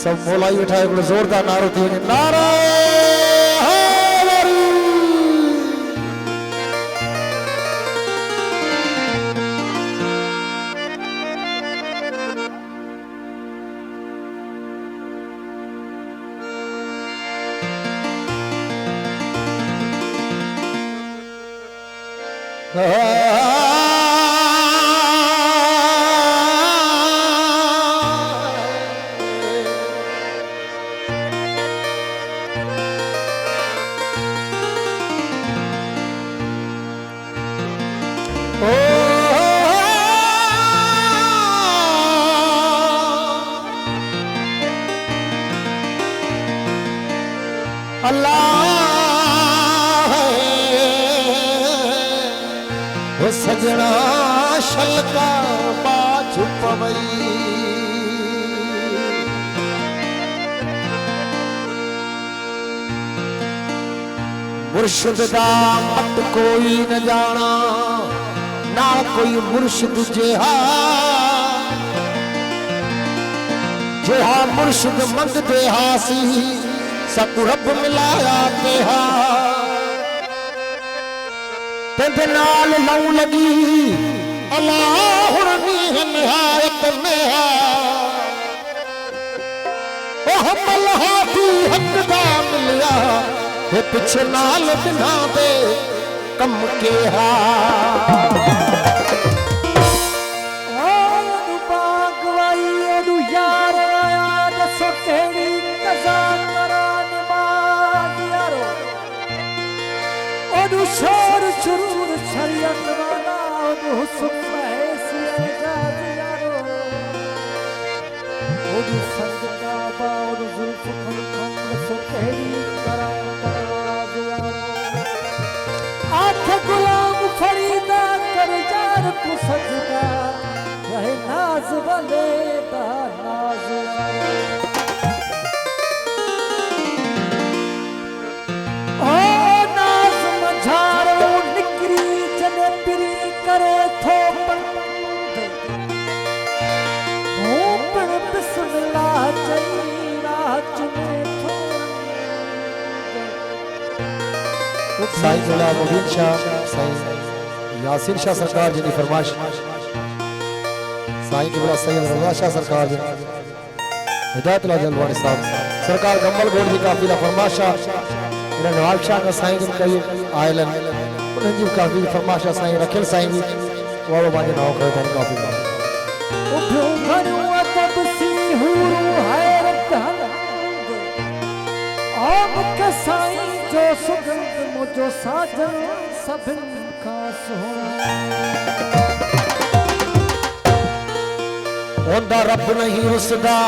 सब मोलाई बैठा है जोरदार नारो थी नारा सजना शलका बाज पवई मुर्शिद दा मत कोई न जाना ना कोई मुर्शिद जेहा जेहा मुर्शिद मंद दे हासी सत रब मिलाया तेहा तेरे नाल लऊ लगी अल्लाह नीह निहायत में ओह मल्हा दी हक दा मिलिया ते पिछे नाल बिना दे कम के हा ओ बागवाई अनु यार आया दसो केड़ी कज़ा करा नमाज यारो ओनु शोर चुरूर शरीयत वाला ओनु हुस्न महसी एजाज यारो ओनु संगता बा ओनु जुल्फ खम दसो केड़ी करा परवाज यारो आठ गुलाम फरीदा कर जार को सजदा रहे नाज वाले दा नाज करे थो भूपण बिस्मिल्लाह चई रात में थो साईं गुलाम मुबीन शाह साईं यासीन शाह सरकार जी की फरमाइश साईं की बड़ा सैयद रजा शाह सरकार जी हिदायतुल्लाह जलवानी साहब सरकार गम्बल गोड़ जी काफिला फरमाइश इन्हें नवाब शाह का साईं जिन कई आयलन उनजी काफी फरमाइश साईं रखियल साईं भी वालो माजे नाव कयो तन काफी उठो घरु तब सी हुरू हैरत हल आम के साईं जो सुगंध मुझो साजन सभिन का सोहणा ओंदा रब नहीं उसदा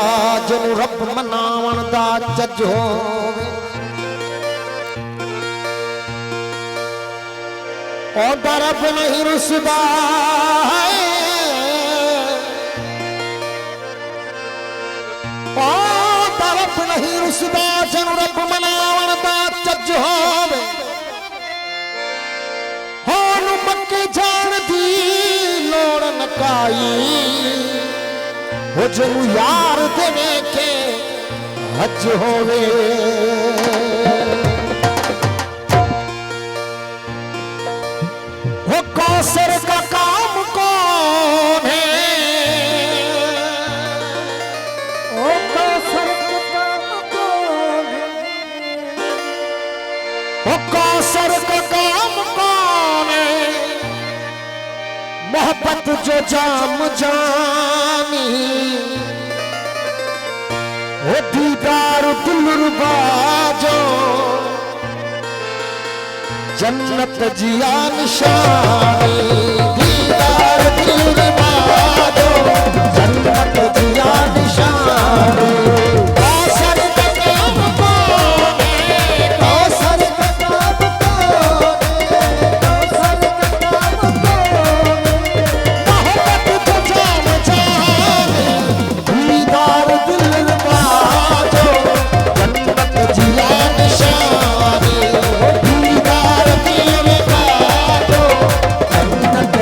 जनु रब मनावण दा जज होवे और रब नहीं रुसदा रब नहीं रुसदा जन रब मनावण दा चज होवे होनु मक्के जान दी लोड़ न काई हो जनु यार देने के हज होवे कौसर का काम कौन है ओ कौसर का काम कौन है ओ कौसर का काम कौन है मोहब्बत जो जाम जानी ओ दीदार दिलरुबा जो जन्नत जिया निशानी दीदार दिलरुबा जो जन्नत जिया निशानी कौसर का काम कौन है कौसर का काम कौन है कौसर का काम कौन है मोहब्बत तो जाम जाने दीदार दिलरुबा जो जन्नत जिया निशानी दीदार दिलरुबा जो जन्नत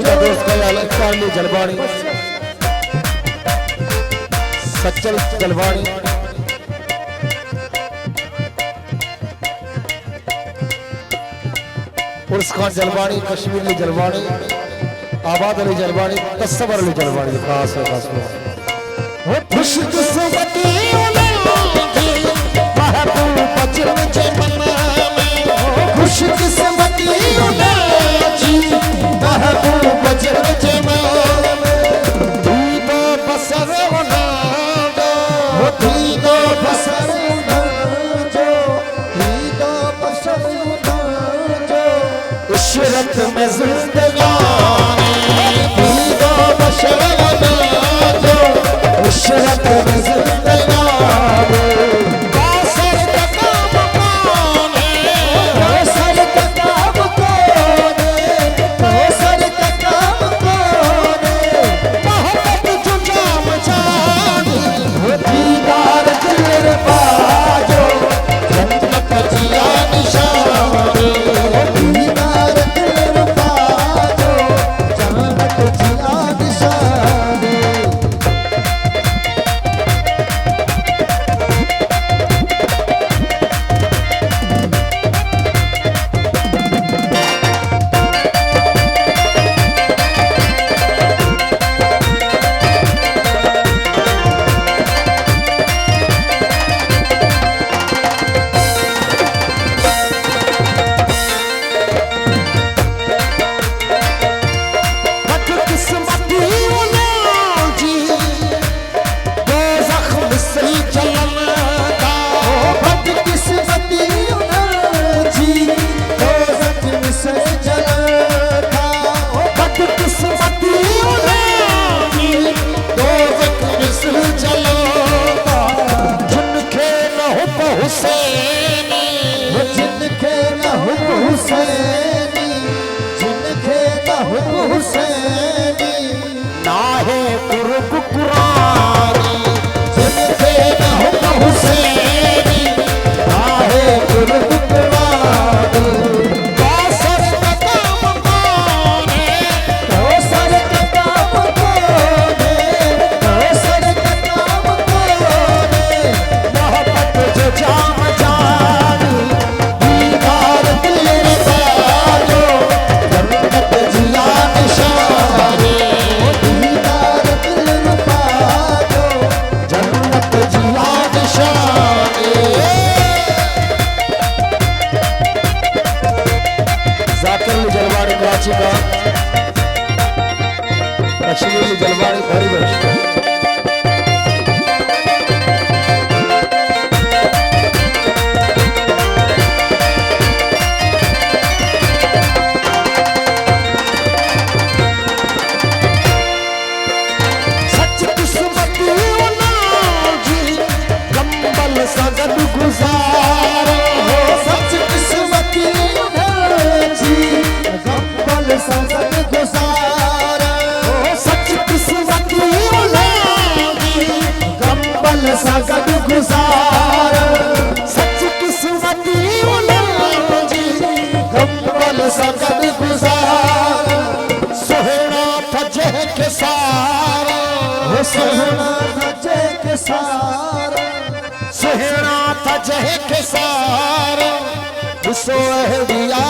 मेरा दोस्त कारली जलवाणी सच्चल जलवाणी उर्स खान जलवाणी कश्मीर अली जलवाणी आबाद अली जलवानी तस्वर अली जलवानी खास है खास है खुशकिस्मती महबूब बचन जे मना में खुशकिस्मती महबूब बचन जे मना में तू तो बसर होना जो तू तो बसर होना जो तू तो बसर होना जो इशरत में जिंदगानी शरत में जिंदगानी कौसर का काम कौने कौसर का काम कौने कौसर का काम कौने मोहब्बत जो जाम जानी वो दीदार दिल बाजो जन्नत जिया निशानी दीदार दिल बाजो जन्नत जिया निशानी कश्मीर जलवाणी भरी वर्ष सच किस्मती जी कंबल सगन गुजारो सच किस्मती जी कंबल सगन गुजारो सगन गुजार सच किस्मती जी कंबल सगन गुजार सोहना फजे के सारा सोहना फजे के सारा सोहना फजे के सारा सोहरिया